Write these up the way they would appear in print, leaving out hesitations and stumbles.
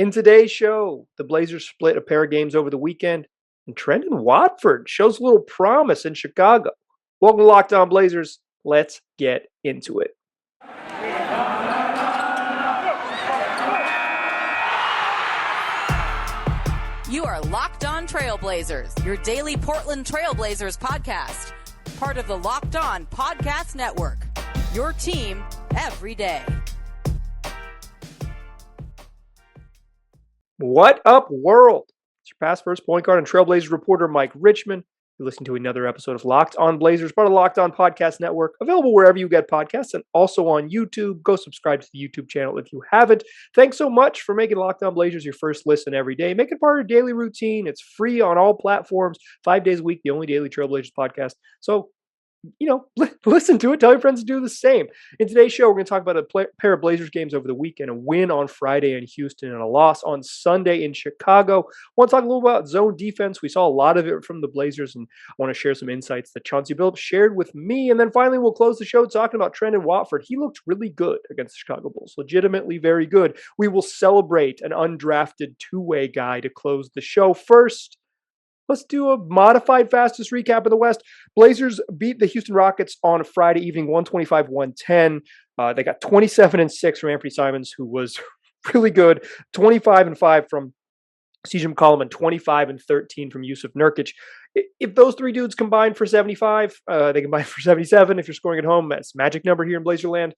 In today's show, the Blazers split a pair of games over the weekend, and Trendon Watford shows a little promise in Chicago. Welcome to Locked On Blazers. Let's get into it. You are Locked On Trailblazers, your daily Portland Trailblazers podcast. Part of the Locked On Podcast Network, your team every day. What up, world? It's your past first point guard and Trailblazers reporter, Mike Richmond. You're listening to another episode of Locked On Blazers, part of the Locked On Podcast Network, available wherever you get podcasts and also on YouTube. Go subscribe to the YouTube channel if you haven't. Thanks so much for making Locked On Blazers your first listen every day. Make it part of your daily routine. It's free on all platforms, 5 days a week, the only daily Trailblazers podcast. So, listen to it. Tell your friends to do the same. In today's show, we're going to talk about a pair of Blazers games over the weekend, a win on Friday in Houston and a loss on Sunday in Chicago. I want to talk a little about zone defense. We saw a lot of it from the Blazers, and I want to share some insights that Chauncey Billups shared with me. And then finally, we'll close the show talking about Trendon Watford. He looked really good against the Chicago Bulls, legitimately very good. We will celebrate an undrafted two-way guy to close the show. First, let's do a modified fastest recap of the West. Blazers beat the Houston Rockets on Friday evening, 125-110. They got 27-6 from Anthony Simons, who was really good. 25-5 from CJ McCollum and 25-13 from Yusuf Nurkic. If those three dudes combine for 75, they combine for 77. If you're scoring at home, that's magic number here in Blazerland.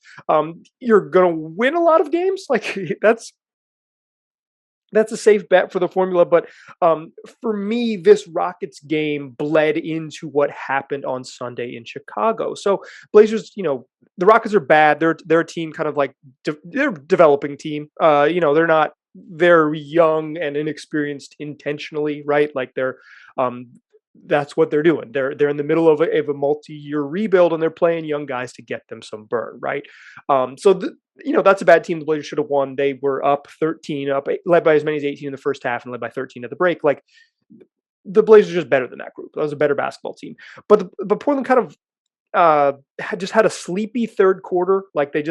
You're going to win a lot of games. That's a safe bet for the formula. But for me, this Rockets game bled into what happened on Sunday in Chicago. So Blazers, the Rockets are bad. They're a team kind of like they're a developing team. They're young and inexperienced intentionally, right? Like that's what they're doing. They're in the middle of a multi-year rebuild, and they're playing young guys to get them some burn, right? That's a bad team. The Blazers should have won. They were up 13, led by as many as 18 in the first half, and led by 13 at the break. Like, the Blazers are just better than that group. That was a better basketball team. But Portland kind of had a sleepy third quarter. Like they had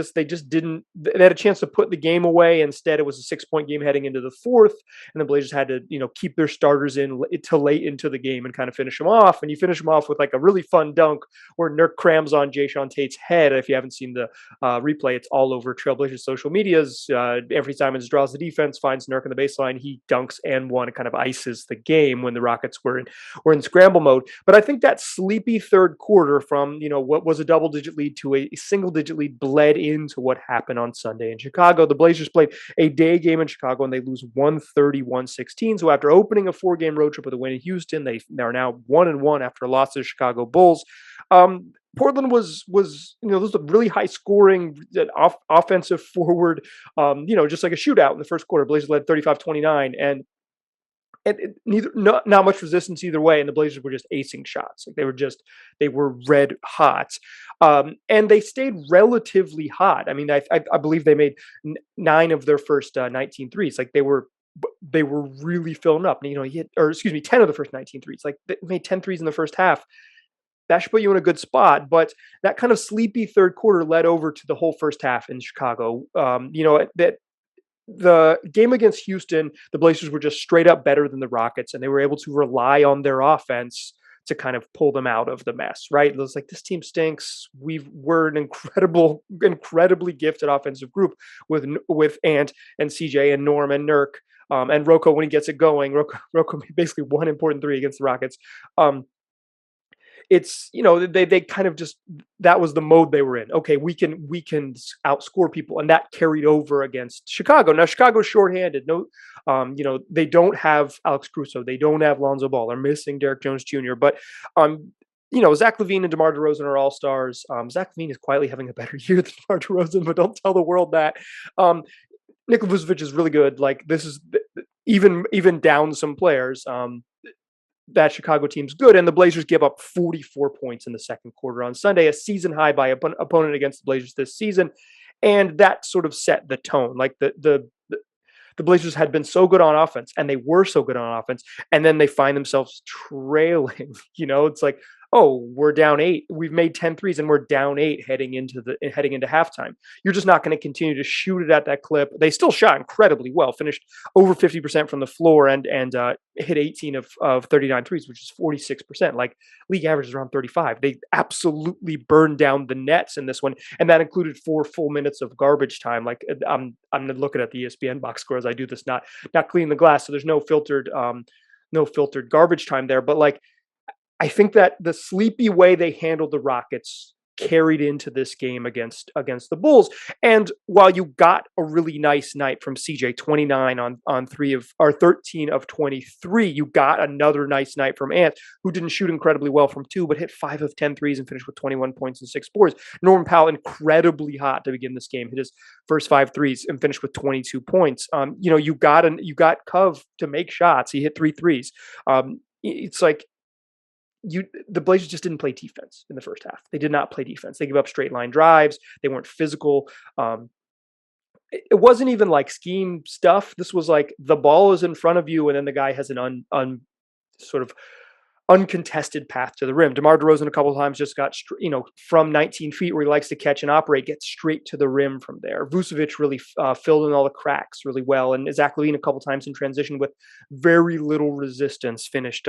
a chance to put the game away. Instead, it was a 6-point game heading into the fourth, and the Blazers had to keep their starters in till late into the game and kind of finish them off. And you finish them off with like a really fun dunk where Nurk crams on Jayshawn Tate's head. If you haven't seen the replay, it's all over Trailblazers social medias. Anthony Simons draws the defense, finds Nurk in the baseline, he dunks and one. It kind of ices the game when the Rockets were in scramble mode. But I think that sleepy third quarter from what was a double-digit lead to a single-digit lead bled into what happened on Sunday in Chicago. The Blazers played a day game in Chicago, and they lose 130-116. So after opening a 4-game road trip with a win in Houston, they are now 1-1 after a loss to the Chicago Bulls. Portland was those are really high scoring, offensive forward, just like a shootout in the first quarter. Blazers led 35-29, and not much resistance either way, and the Blazers were just acing shots. Like they were red hot, and they stayed relatively hot. I mean, I believe they made 9 of their first 19 threes. Like they were really filling up. 10 of the first 19 threes. Like they made 10 threes in the first half. That should put you in a good spot. But that kind of sleepy third quarter led over to the whole first half in Chicago. The game against Houston, the Blazers were just straight up better than the Rockets, and they were able to rely on their offense to kind of pull them out of the mess, right? It was like, this team stinks. We're an incredibly gifted offensive group with Ant and CJ and Norm and Nurk and Rocco when he gets it going. Rocco made basically one important three against the Rockets. It's they kind of just, that was the mode they were in. Okay, we can outscore people, and that carried over against Chicago. Now Chicago's shorthanded. They don't have Alex Caruso, they don't have Lonzo Ball, they're missing Derek Jones Jr. But Zach LaVine and DeMar DeRozan are all stars. Zach LaVine is quietly having a better year than DeMar DeRozan, but don't tell the world that. Nikola Vucevic is really good. Like, this is even down some players. That Chicago team's good, and the Blazers give up 44 points in the second quarter on Sunday, a season high by opponent against the Blazers this season, and that sort of set the tone. Like the Blazers had been so good on offense, and they were so good on offense, and then they find themselves trailing. It's like, oh, we're down 8. We've made 10 threes and we're down 8 heading into halftime. You're just not going to continue to shoot it at that clip. They still shot incredibly well, finished over 50% from the floor and hit 18 of 39 threes, which is 46%. Like league average is around 35. They absolutely burned down the nets in this one, and that included 4 full minutes of garbage time. Like I'm looking at the ESPN box score as I do this, not cleaning the glass, so there's no filtered garbage time there. But like I think that the sleepy way they handled the Rockets carried into this game against the Bulls. And while you got a really nice night from CJ, 29 on 13 of 23, you got another nice night from Ant, who didn't shoot incredibly well from 2, but hit 5 of 10 threes and finished with 21 points and 6 boards. Norman Powell, incredibly hot to begin this game, hit his first 5 threes and finished with 22 points. You got Cove to make shots. He hit 3 threes. It's like, the Blazers just didn't play defense in the first half. They did not play defense. They gave up straight line drives. They weren't physical. It wasn't even like scheme stuff. This was like the ball is in front of you, and then the guy has an sort of uncontested path to the rim. DeMar DeRozan a couple of times just got from 19 feet where he likes to catch and operate, get straight to the rim from there. Vucevic really filled in all the cracks really well, and Zach LaVine a couple times in transition with very little resistance finished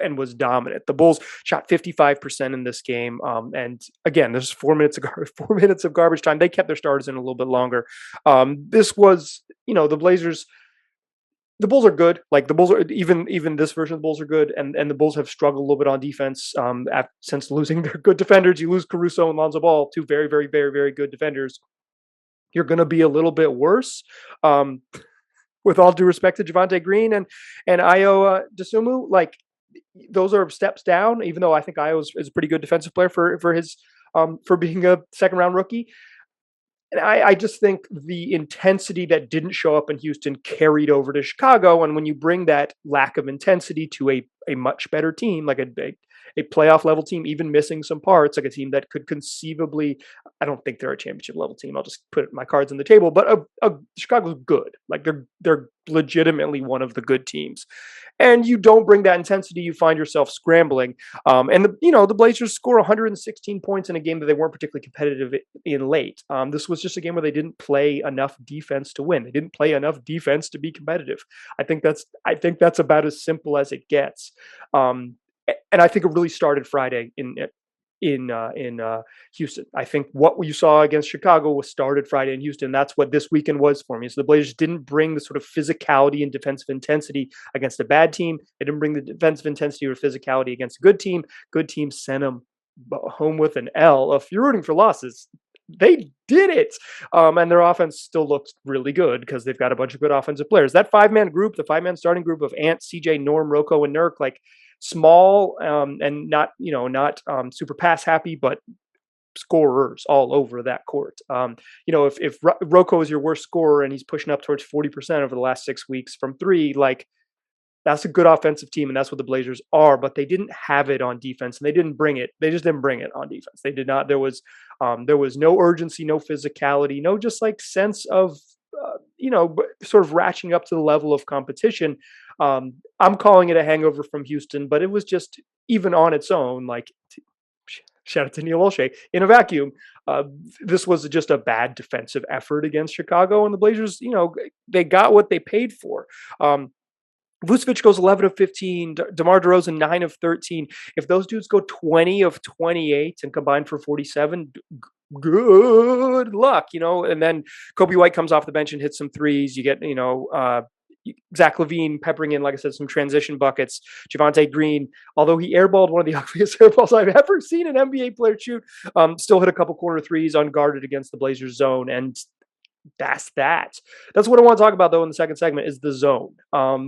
and was dominant. The Bulls shot 55% in this game. And again, there's 4 minutes of garbage time. They kept their starters in a little bit longer. This was, the Blazers, the Bulls are good. Like the Bulls are even this version of the Bulls are good. And the Bulls have struggled a little bit on defense since losing their good defenders. You lose Caruso and Lonzo Ball, 2 very, very, very, very good defenders. You're going to be a little bit worse. With all due respect to Javonte Green and Ayo Dosunmu, like, those are steps down, even though I think Ayo is a pretty good defensive player for his for being a second round rookie. And I just think the intensity that didn't show up in Houston carried over to Chicago. And when you bring that lack of intensity to a much better team, like a playoff level team, even missing some parts, like a team that could conceivably, I don't think they're a championship level team. I'll just put my cards on the table, but Chicago's good. Like they're legitimately one of the good teams. And you don't bring that intensity, you find yourself scrambling. And the Blazers score 116 points in a game that they weren't particularly competitive in late. This was just a game where they didn't play enough defense to win. They didn't play enough defense to be competitive. I think that's about as simple as it gets. And I think it really started Friday in Houston. I think what you saw against Chicago was started Friday in Houston. That's what this weekend was for me. So the Blazers didn't bring the sort of physicality and defensive intensity against a bad team. They didn't bring the defensive intensity or physicality against a good team. Good team sent them home with an L. If you're rooting for losses, they did it. And their offense still looks really good because they've got a bunch of good offensive players. That 5-man group, the 5-man starting group of Ant, CJ, Norm, Rocco, and Nurk, like, small and not super pass happy, but scorers all over that court. If Rocco is your worst scorer and he's pushing up towards 40% over the last 6 weeks from 3, like, that's a good offensive team, and that's what the Blazers are. But they didn't have it on defense, and they didn't bring it. They just didn't bring it on defense. They did not. There was no urgency, no physicality, no just like sense of sort of ratcheting up to the level of competition. I'm calling it a hangover from Houston, but it was just, even on its own, like, shout out to Neil Olshey, in a vacuum, this was just a bad defensive effort against Chicago, and the Blazers, they got what they paid for. Vucevic goes 11 of 15, DeMar DeRozan 9 of 13. If those dudes go 20 of 28 and combine for 47, good luck, and then Kobe White comes off the bench and hits some threes. You get, Zach LaVine peppering in, like I said, some transition buckets. Javonte Green, although he airballed one of the ugliest airballs I've ever seen an NBA player shoot, still hit a couple corner threes unguarded against the Blazers zone. And that's what I want to talk about, though, in the second segment, is the zone.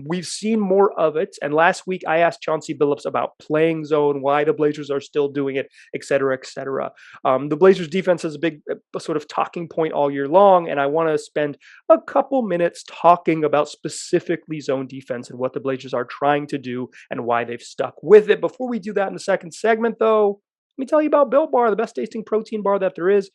We've seen more of it, and last week I asked Chauncey Billups about playing zone, why the Blazers are still doing it, et cetera, et cetera. The Blazers defense is a big sort of talking point all year long, and I want to spend a couple minutes talking about specifically zone defense and what the Blazers are trying to do and why they've stuck with it. Before we do that in the second segment, though, let me tell you about Built Bar, the best tasting protein bar that there is.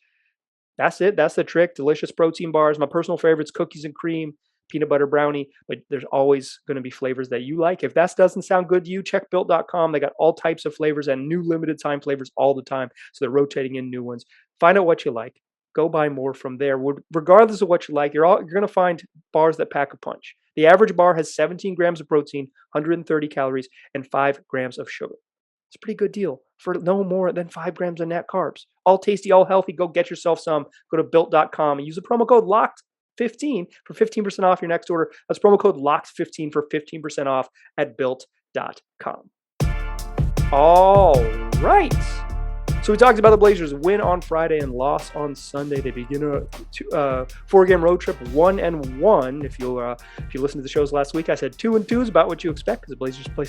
That's it. That's the trick. Delicious protein bars. My personal favorites, cookies and cream, peanut butter brownie, but there's always going to be flavors that you like. If that doesn't sound good to you, check built.com. They got all types of flavors and new limited time flavors all the time. So they're rotating in new ones. Find out what you like. Go buy more from there. Regardless of what you like, you're going to find bars that pack a punch. The average bar has 17 grams of protein, 130 calories, and 5 grams of sugar. It's a pretty good deal for no more than 5 grams of net carbs. All tasty, all healthy. Go get yourself some. Go to built.com and use the promo code LOCKED15 for 15% off your next order. That's promo code LOCKED15 for 15% off at built.com. All right. So we talked about the Blazers' win on Friday and loss on Sunday. They begin a 4-game road trip, 1-1. If you listened to the shows last week, I said 2-2 is about what you expect because the Blazers play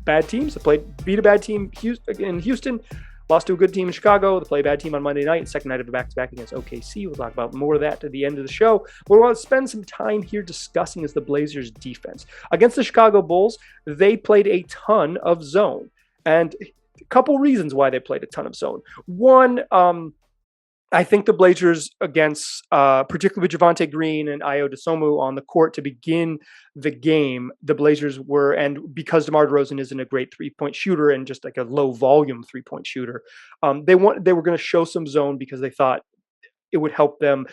bad teams. They beat a bad team in Houston, lost to a good team in Chicago. They play a bad team on Monday night, second night of a back-to-back against OKC. We'll talk about more of that at the end of the show. What we want to spend some time here discussing is the Blazers' defense. Against the Chicago Bulls, they played a ton of zone. And a couple reasons why they played a ton of zone. One, I think the Blazers against, particularly with Javonte Green and Ayo Dosunmu on the court to begin the game, the Blazers were, and because DeMar DeRozan isn't a great three-point shooter and just like a low-volume three-point shooter, they were going to show some zone because they thought it would help them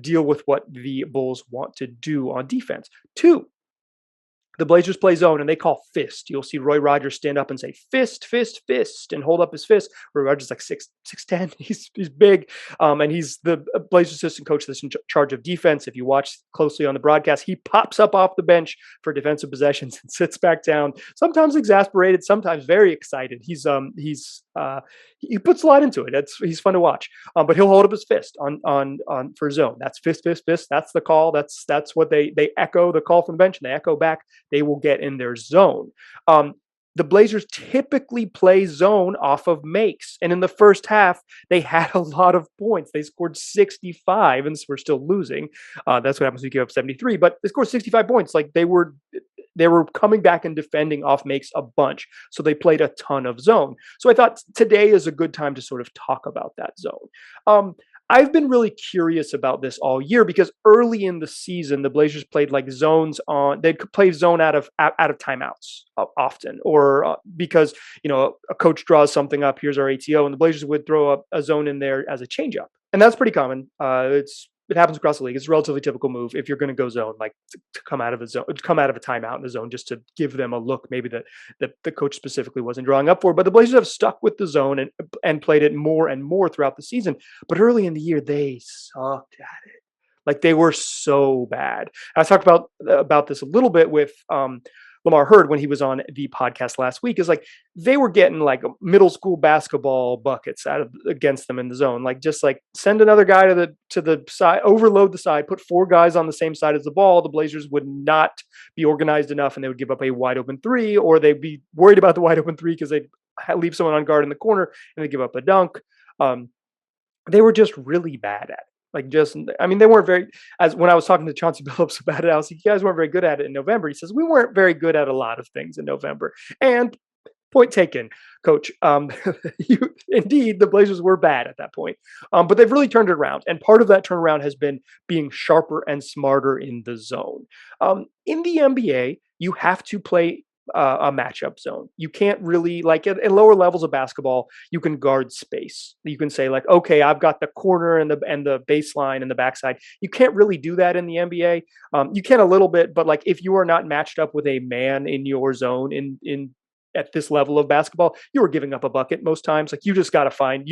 deal with what the Bulls want to do on defense. Two, the Blazers play zone and they call fist. You'll see Roy Rogers stand up and say fist, fist, fist, and hold up his fist. Roy Rogers is like 6'10". He's big, and he's the Blazers assistant coach that's in charge of defense. If you watch closely on the broadcast, he pops up off the bench for defensive possessions and sits back down. Sometimes exasperated, sometimes very excited. He puts a lot into it. He's fun to watch. But he'll hold up his fist on for zone. That's fist, fist, fist. That's the call. That's what they echo the call from the bench and they echo back. They will get in their zone. The Blazers typically play zone off of makes. And in the first half, they had a lot of points. They scored 65 and we're still losing. That's what happens when you give up 73. But they scored 65 points. Like they were coming back and defending off makes a bunch. So they played a ton of zone. So I thought today is a good time to sort of talk about that zone. I've been really curious about this all year because early in the season, the Blazers played like zones they'd play zone out of timeouts often, or because, a coach draws something up, here's our ATO, and the Blazers would throw up a zone in there as a changeup. And that's pretty common. It happens across the league. It's a relatively typical move if you're going to go zone, like to come out of a timeout in the zone, just to give them a look maybe that the coach specifically wasn't drawing up for. But the Blazers have stuck with the zone and played it more and more throughout the season. But early in the year, they sucked at it. Like they were so bad. I talked about this a little bit with Lamar Hurd when he was on the podcast last week. Is like they were getting like middle school basketball buckets against them in the zone. Like just like send another guy to the side, overload the side, put 4 guys on the same side as the ball. The Blazers would not be organized enough, and they would give up a wide open 3, or they'd be worried about the wide open 3 because they'd leave someone on guard in the corner and they give up a dunk. They were just really bad at it. They weren't very, as when I was talking to Chauncey Billups about it, I was like, you guys weren't very good at it in November. He says, we weren't very good at a lot of things in November. And point taken, coach. Indeed, the Blazers were bad at that point. But they've really turned it around. And part of that turnaround has been being sharper and smarter in the zone. In the NBA, you have to play a matchup zone. You can't really, like at lower levels of basketball, you can guard space. You can say like, okay, I've got the corner and the baseline and the backside. You can't really do that in the NBA. You can a little bit, but like if you are not matched up with a man in your zone in at this level of basketball, you are giving up a bucket most times. Like you just got to find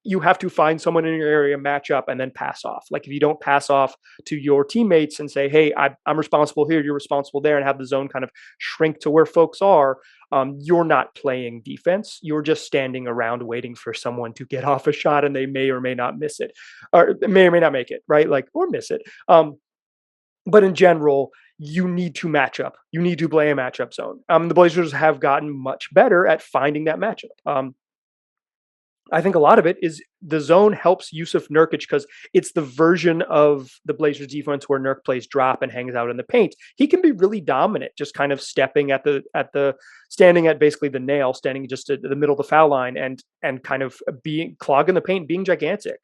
you have to find someone in your area, match up, and then pass off. Like if you don't pass off to your teammates and say, hey, I'm responsible here, you're responsible there, and have the zone kind of shrink to where folks are, you're not playing defense. You're just standing around waiting for someone to get off a shot, and they may or may not miss it, or may not make it, right? Like, or miss it. But in general, you need to match up. You need to play a matchup zone. The Blazers have gotten much better at finding that matchup. I think a lot of it is the zone helps Yusuf Nurkic because it's the version of the Blazers defense where Nurk plays drop and hangs out in the paint. He can be really dominant, just kind of stepping standing at basically the nail, standing just at the middle of the foul line and kind of being clogging the paint, being gigantic.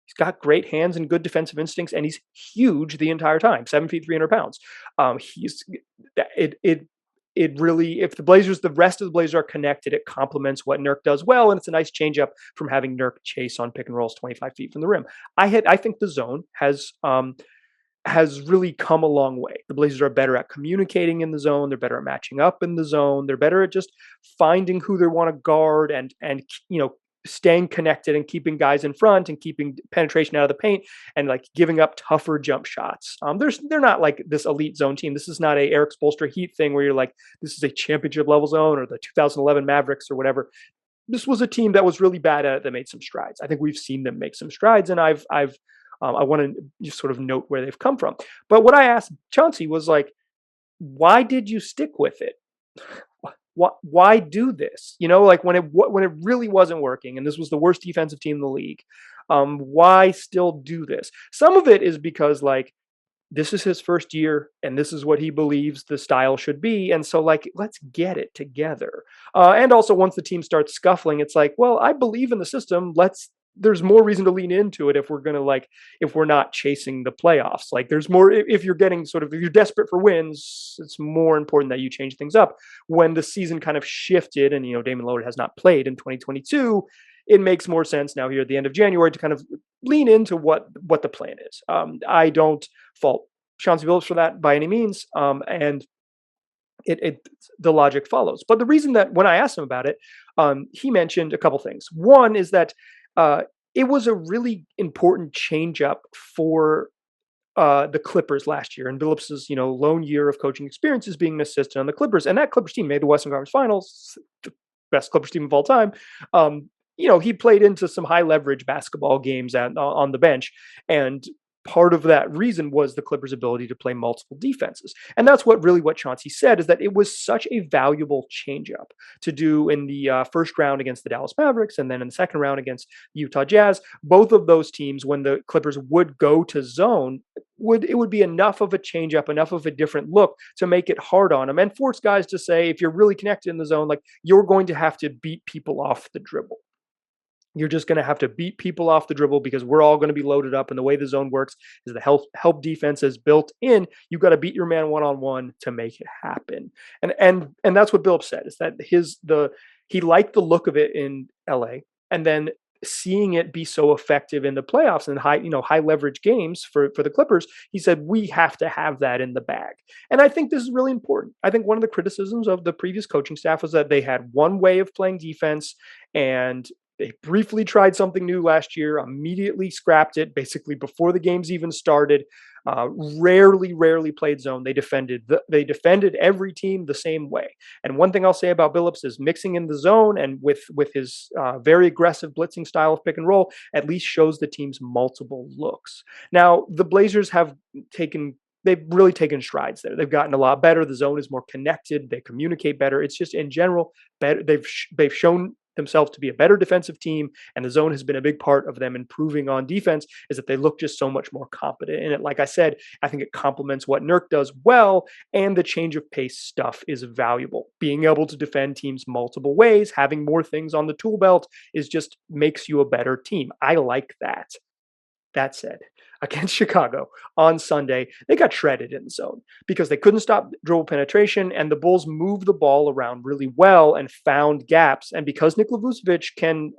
He's got great hands and good defensive instincts, and he's huge the entire time, 7 feet, 300 pounds. He's it really, if the rest of the Blazers are connected, it complements what Nurk does well, and it's a nice change up from having Nurk chase on pick and rolls 25 feet from the rim. I think the zone has really come a long way. The Blazers are better at communicating in the zone. They're better at matching up in the zone. They're better at just finding who they want to guard and staying connected and keeping guys in front and keeping penetration out of the paint and like giving up tougher jump shots. They're not like this elite zone team. This is not a Eric Spoelstra Heat thing where you're like, this is a championship level zone or the 2011 Mavericks or whatever. This was a team that was really bad at it that made some strides. I think we've seen them make some strides, and I want to just sort of note where they've come from. But what I asked Chauncey was like, why did you stick with it? Why do this? Like when it really wasn't working, and this was the worst defensive team in the league. Why still do this? Some of it is because like this is his first year, and this is what he believes the style should be, and so like let's get it together. And also, once the team starts scuffling, it's like, well, I believe in the system. There's more reason to lean into it if we're not chasing the playoffs. Like there's more, if you're desperate for wins, it's more important that you change things up. When the season kind of shifted and, Damian Lillard has not played in 2022, it makes more sense now here at the end of January to kind of lean into what the plan is. I don't fault Chauncey Billups for that by any means. And the logic follows. But the reason that when I asked him about it, he mentioned a couple things. One is that it was a really important change up for the Clippers last year, and Billups' lone year of coaching experience is being an assistant on the Clippers, and that Clippers team made the Western Conference Finals, the best Clippers team of all time. He played into some high leverage basketball games on the bench, and part of that reason was the Clippers' ability to play multiple defenses. And that's what Chauncey said, is that it was such a valuable changeup to do in the first round against the Dallas Mavericks and then in the second round against the Utah Jazz. Both of those teams, when the Clippers would go to zone, it would be enough of a changeup, enough of a different look to make it hard on them and force guys to say, if you're really connected in the zone, like you're going to have to beat people off the dribble. You're just going to have to beat people off the dribble because we're all going to be loaded up. And the way the zone works is the help defense is built in. You've got to beat your man one-on-one to make it happen. And that's what Billups said, is that he liked the look of it in LA, and then seeing it be so effective in the playoffs and high leverage games for the Clippers, he said, we have to have that in the bag. And I think this is really important. I think one of the criticisms of the previous coaching staff was that they had one way of playing defense, and they briefly tried something new last year, immediately scrapped it, basically before the games even started. Rarely played zone. They defended every team the same way. And one thing I'll say about Billups is mixing in the zone and with his very aggressive blitzing style of pick and roll at least shows the teams multiple looks. Now, the Blazers they've really taken strides there. They've gotten a lot better. The zone is more connected. They communicate better. It's just in general better. They've shown themselves to be a better defensive team, and the zone has been a big part of them improving on defense, is that they look just so much more competent in it. Like I said, I think it complements what Nurk does well, and the change of pace stuff is valuable. Being able to defend teams multiple ways, having more things on the tool belt just makes you a better team. I like that. That said, against Chicago on Sunday, they got shredded in the zone because they couldn't stop dribble penetration, and the Bulls moved the ball around really well and found gaps. And because Nikola Vucevic can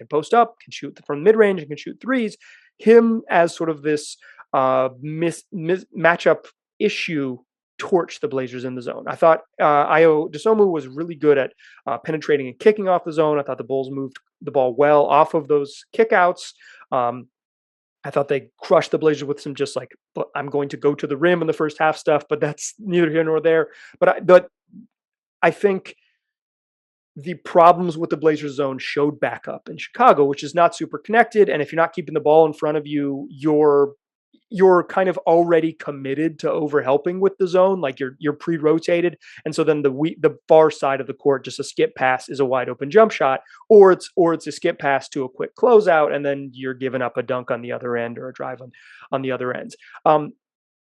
post up, can shoot from mid-range, and can shoot threes, him as sort of this matchup issue torched the Blazers in the zone. I thought Ayo Dosunmu was really good at penetrating and kicking off the zone. I thought the Bulls moved the ball well off of those kickouts. I thought they crushed the Blazers with some just like, I'm going to go to the rim in the first half stuff, but that's neither here nor there. But I think the problems with the Blazers zone showed back up in Chicago, which is not super connected. And if you're not keeping the ball in front of you, you're kind of already committed to overhelping with the zone, like you're pre-rotated, and so then the far side of the court, just a skip pass is a wide open jump shot, or it's a skip pass to a quick closeout, and then you're giving up a dunk on the other end or a drive on the other ends.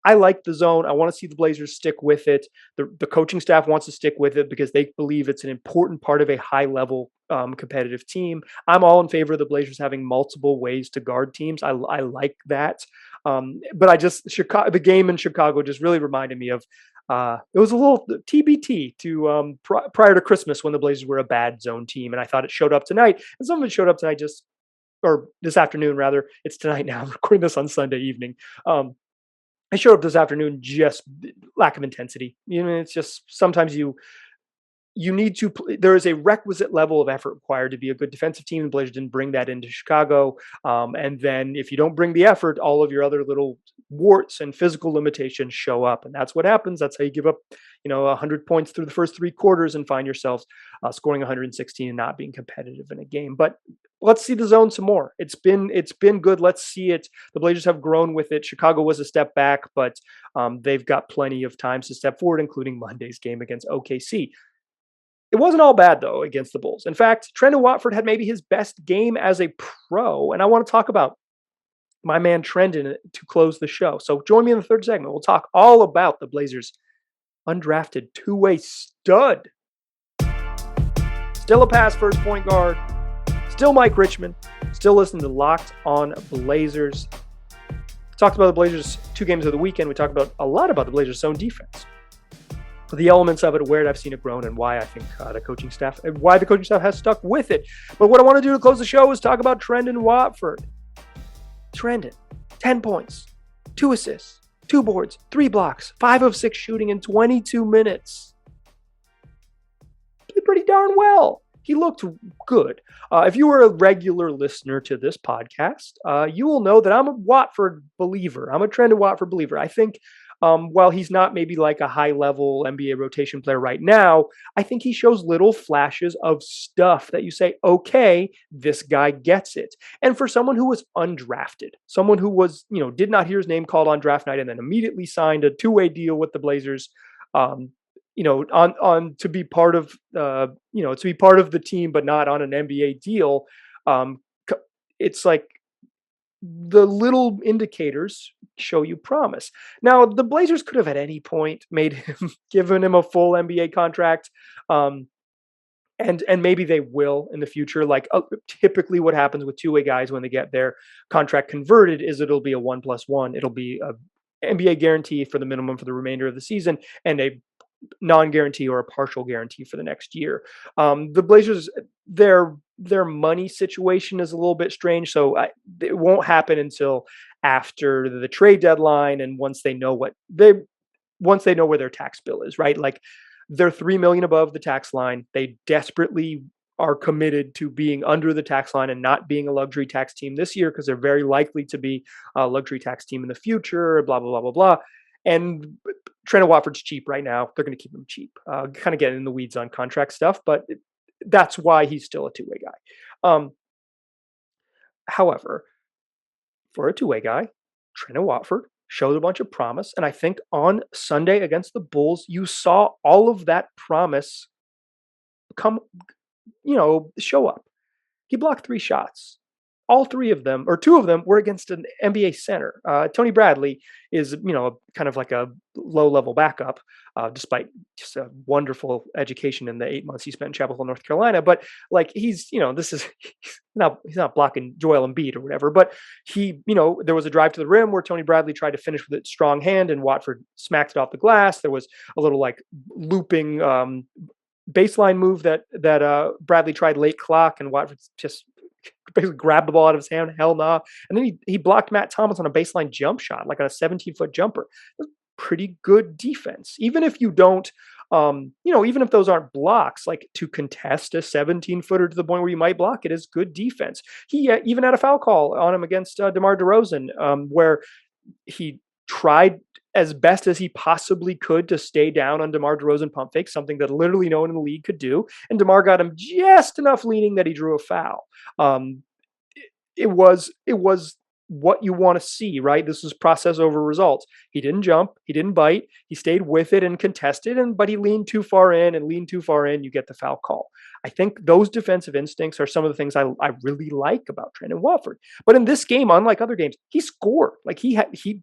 I like the zone. I want to see the Blazers stick with it. The coaching staff wants to stick with it because they believe it's an important part of a high level competitive team. I'm all in favor of the Blazers having multiple ways to guard teams. I like that. But the game in Chicago just really reminded me of, it was a little TBT to prior to Christmas when the Blazers were a bad zone team. And I thought it showed up tonight. And some of it showed up tonight or this afternoon rather. It's tonight now. I'm recording this on Sunday evening. I showed up this afternoon, just lack of intensity. It's just sometimes you need to. There is a requisite level of effort required to be a good defensive team. The Blazers didn't bring that into Chicago, and then if you don't bring the effort, all of your other little warts and physical limitations show up, and that's what happens. That's how you give up, 100 points through the first 3 quarters and find yourselves scoring 116 and not being competitive in a game. But let's see the zone some more. It's been good. Let's see it. The Blazers have grown with it. Chicago was a step back, but they've got plenty of times to step forward, including Monday's game against OKC. It wasn't all bad, though, against the Bulls. In fact, Trendon Watford had maybe his best game as a pro, and I want to talk about my man Trendon to close the show. So join me in the third segment. We'll talk all about the Blazers' undrafted two-way stud. Still a pass first point guard. Still Mike Richmond. Still listening to Locked On Blazers. We talked about the Blazers' 2 games of the weekend. We talked a lot about the Blazers' zone defense. The elements of it, where I've seen it grown, and why I think the coaching staff has stuck with it. But what I want to do to close the show is talk about Trendon Watford. Trendon, 10 points, 2 assists, 2 boards, 3 blocks, 5 of 6 shooting in 22 minutes. Played pretty darn well. He looked good. If you were a regular listener to this podcast, you will know that I'm a Watford believer. I'm a Trendon Watford believer. I think while he's not maybe like a high-level NBA rotation player right now, I think he shows little flashes of stuff that you say, okay, this guy gets it. And for someone who was undrafted, someone who was, did not hear his name called on draft night and then immediately signed a 2-way deal with the Blazers, on to be part of, to be part of the team, but not on an NBA deal. It's like, the little indicators show you promise. Now, the Blazers could have at any point given him a full NBA contract, and maybe they will in the future. Like typically, what happens with 2-way guys when they get their contract converted is it'll be a 1+1. It'll be a NBA guarantee for the minimum for the remainder of the season, and a non-guarantee or a partial guarantee for the next year. The Blazers, their money situation is a little bit strange, so it won't happen until after the trade deadline and once they know where their tax bill is, right? Like they're $3 million above the tax line. They desperately are committed to being under the tax line and not being a luxury tax team this year because they're very likely to be a luxury tax team in the future, blah, blah, blah, blah, blah. And Trendon Watford's cheap right now. They're going to keep him cheap. Kind of getting in the weeds on contract stuff, but that's why he's still a 2-way guy. However, for a 2-way guy, Trendon Watford showed a bunch of promise. And I think on Sunday against the Bulls, you saw all of that promise show up. He blocked 3 shots. All 3 of them, or 2 of them, were against an NBA center. Tony Bradley is, kind of like a low-level backup, despite just a wonderful education in the 8 months he spent in Chapel Hill, North Carolina. But like he's not blocking Joel Embiid or whatever. But there was a drive to the rim where Tony Bradley tried to finish with a strong hand, and Watford smacked it off the glass. There was a little like looping baseline move that Bradley tried late clock, and Watford just basically grabbed the ball out of his hand, hell nah. And then he blocked Matt Thomas on a baseline jump shot, like on a 17-foot jumper. That's pretty good defense. Even if you don't, even if those aren't blocks, like to contest a 17-footer to the point where you might block it is good defense. He even had a foul call on him against DeMar DeRozan, where he tried as best as he possibly could to stay down on DeMar DeRozan pump fake, something that literally no one in the league could do. And DeMar got him just enough leaning that he drew a foul. It was what you want to see, right? This is process over results. He didn't jump, he didn't bite, he stayed with it and contested, but he leaned too far in, you get the foul call. I think those defensive instincts are some of the things I really like about Trendon Watford. But in this game, unlike other games, he scored. Like he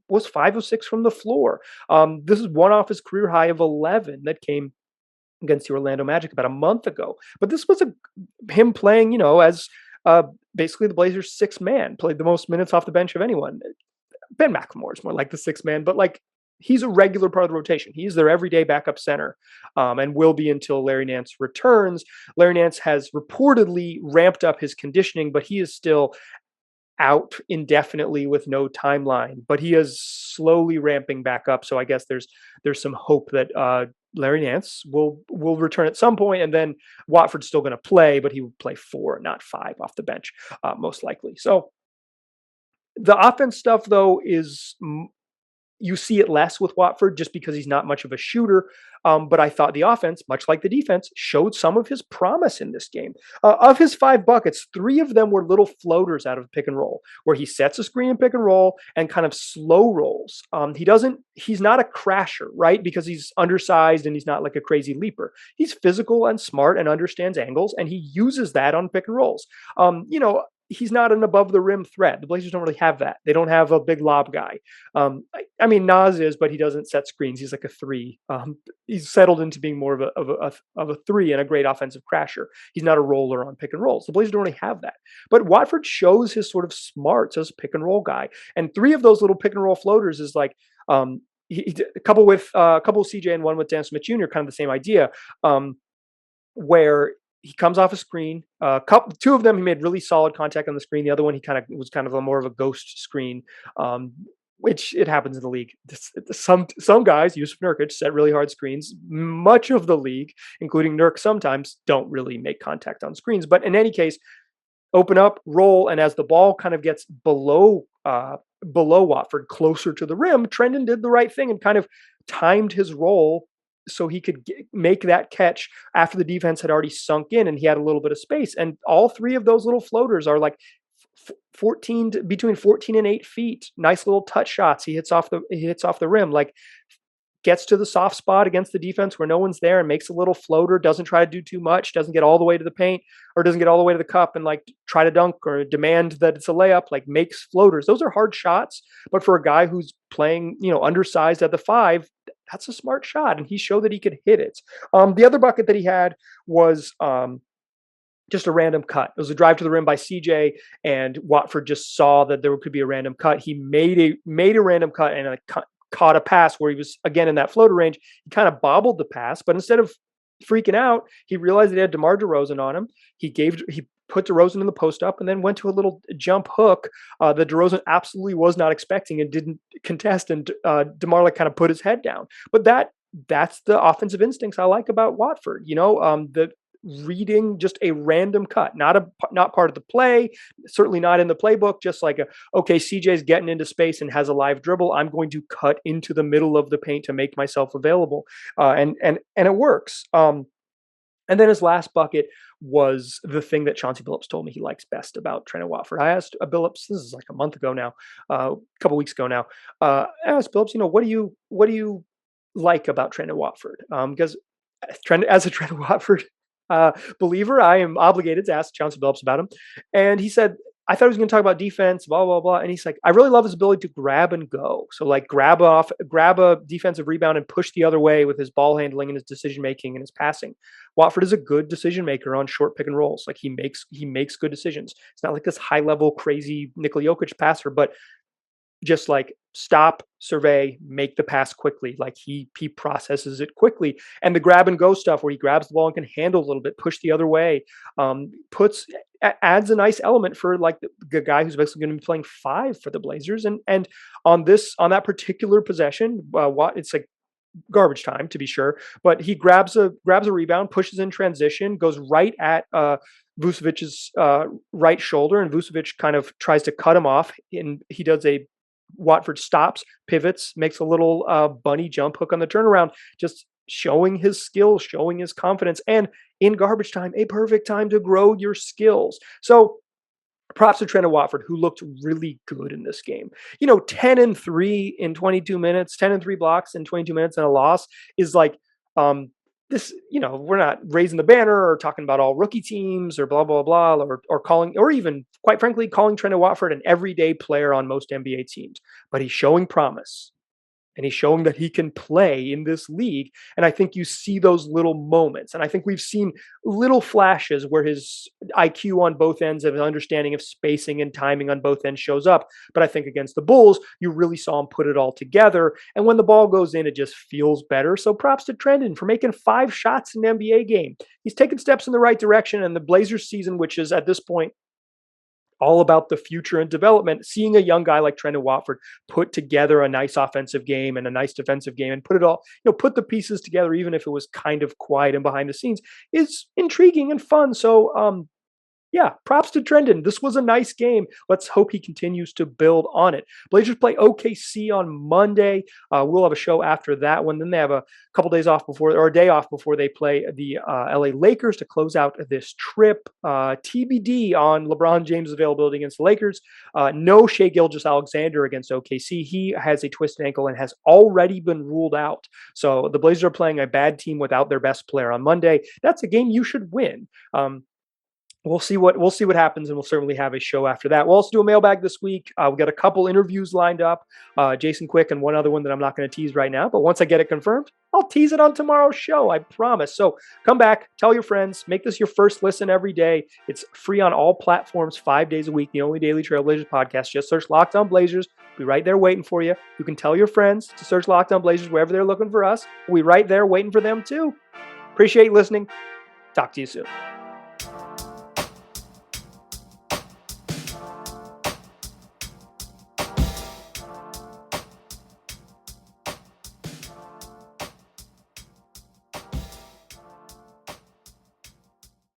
was 5 of 6 from the floor. This is one off his career high of 11 that came against the Orlando Magic about a month ago. But this was him playing, as basically the Blazers' sixth man, played the most minutes off the bench of anyone. Ben McLemore is more like the sixth man, but like he's a regular part of the rotation. He's their everyday backup center, and will be until Larry Nance returns. Larry Nance has reportedly ramped up his conditioning, but he is still out indefinitely with no timeline. But he is slowly ramping back up. So I guess there's some hope that Larry Nance will return at some point, and then Watford's still going to play, but he will play 4, not 5 off the bench, most likely. So the offense stuff, though, is you see it less with Watford just because he's not much of a shooter. But I thought the offense, much like the defense, showed some of his promise in this game. Of his 5 buckets, 3 of them were little floaters out of pick and roll, where he sets a screen in pick and roll and kind of slow rolls. He's not a crasher, right? Because he's undersized and he's not like a crazy leaper. He's physical and smart and understands angles, and he uses that on pick and rolls. He's not an above the rim threat. The Blazers don't really have that. They don't have a big lob guy. I mean, Nas is, but he doesn't set screens. He's like a 3. He's settled into being more of a 3 and a great offensive crasher. He's not a roller on pick and rolls. The Blazers don't really have that. But Watford shows his sort of smarts as a pick and roll guy. And 3 of those little pick and roll floaters is like a couple with CJ and one with Dan Smith Jr. Kind of the same idea, where he comes off a screen. 2 of them, he made really solid contact on the screen. The other one, he was kind of a more of a ghost screen, which it happens in the league. Some guys, Yusuf Nurkic, set really hard screens. Much of the league, including Nurk, sometimes don't really make contact on screens. But in any case, open up, roll, and as the ball kind of gets below Watford, closer to the rim, Trendon did the right thing and kind of timed his roll so he could make that catch after the defense had already sunk in and he had a little bit of space. And all 3 of those little floaters are like between 14 and 8 feet. Nice little touch shots. He hits off the rim, like gets to the soft spot against the defense where no one's there and makes a little floater, doesn't try to do too much, doesn't get all the way to the paint or doesn't get all the way to the cup and like try to dunk or demand that it's a layup, like makes floaters. Those are hard shots. But for a guy who's playing, undersized at the 5, that's a smart shot. And he showed that he could hit it. The other bucket that he had was just a random cut. It was a drive to the rim by CJ, and Watford just saw that there could be a random cut. He made a random cut and caught a pass where he was again in that floater range. He kind of bobbled the pass, but instead of freaking out, he realized that he had DeMar DeRozan on him. He put DeRozan in the post up and then went to a little jump hook that DeRozan absolutely was not expecting and didn't contest. And DeMar kind of put his head down. But that's the offensive instincts I like about Watford. The reading just a random cut, not part of the play, certainly not in the playbook, just like okay, CJ's getting into space and has a live dribble, I'm going to cut into the middle of the paint to make myself available, and it works. And then his last bucket was the thing that Chauncey Billups told me he likes best about Trendon Watford. I asked Billups, this is like a month ago now, a couple weeks ago now, I asked Billups, what do you like about Trendon Watford? Because as a Trendon Watford believer, I am obligated to ask Chauncey Billups about him. And he said, I thought he was going to talk about defense, blah, blah, blah. And he's like, I really love his ability to grab and go. So like grab a defensive rebound and push the other way with his ball handling and his decision-making and his passing. Watford is a good decision maker on short pick and rolls. Like he makes good decisions. It's not like this high level, crazy Nikola Jokic passer, but just like stop, survey, make the pass quickly. Like he processes it quickly. And the grab and go stuff where he grabs the ball and can handle a little bit, push the other way, adds a nice element for like the guy who's basically going to be playing 5 for the Blazers. And on that particular possession, it's like garbage time to be sure, but he grabs a rebound, pushes in transition, goes right at Vucevic's right shoulder, and Vucevic kind of tries to cut him off, and he does Watford stops, pivots, makes a little bunny jump hook on the turnaround, just showing his skills, showing his confidence, and in garbage time, a perfect time to grow your skills. So props to Trendon Watford, who looked really good in this game. 10-3 in 22 minutes, 10-3 blocks in 22 minutes and a loss is like, this, we're not raising the banner or talking about all rookie teams or blah, blah, blah, or calling, or even quite frankly, calling Trendon Watford an everyday player on most NBA teams, but he's showing promise. and he's showing that he can play in this league. And I think you see those little moments. And I think we've seen little flashes where his IQ on both ends of his understanding of spacing and timing on both ends shows up. But I think against the Bulls, you really saw him put it all together. And when the ball goes in, it just feels better. So props to Trendon for making 5 shots in an NBA game. He's taken steps in the right direction. And the Blazers season, which is at this point all about the future and development, seeing a young guy like Trendon Watford put together a nice offensive game and a nice defensive game and put it all, put the pieces together, even if it was kind of quiet and behind the scenes, is intriguing and fun. So, yeah, props to Trendon. This was a nice game. Let's hope he continues to build on it. Blazers play OKC on Monday. We'll have a show after that one. Then they have a couple days off before, or a day off before they play the LA Lakers to close out this trip. TBD on LeBron James' availability against the Lakers. No Shai Gilgeous-Alexander against OKC. He has a twisted ankle and has already been ruled out. So the Blazers are playing a bad team without their best player on Monday. That's a game you should win. We'll see what happens, and we'll certainly have a show after that. We'll also do a mailbag this week. We got a couple interviews lined up, Jason Quick and one other one that I'm not going to tease right now. But once I get it confirmed, I'll tease it on tomorrow's show. I promise. So come back, tell your friends, make this your first listen every day. It's free on all platforms, 5 days a week. The only daily Trailblazers podcast. Just search Locked On Blazers. We'll be right there waiting for you. You can tell your friends to search Locked On Blazers wherever they're looking for us. We'll be right there waiting for them too. Appreciate listening. Talk to you soon.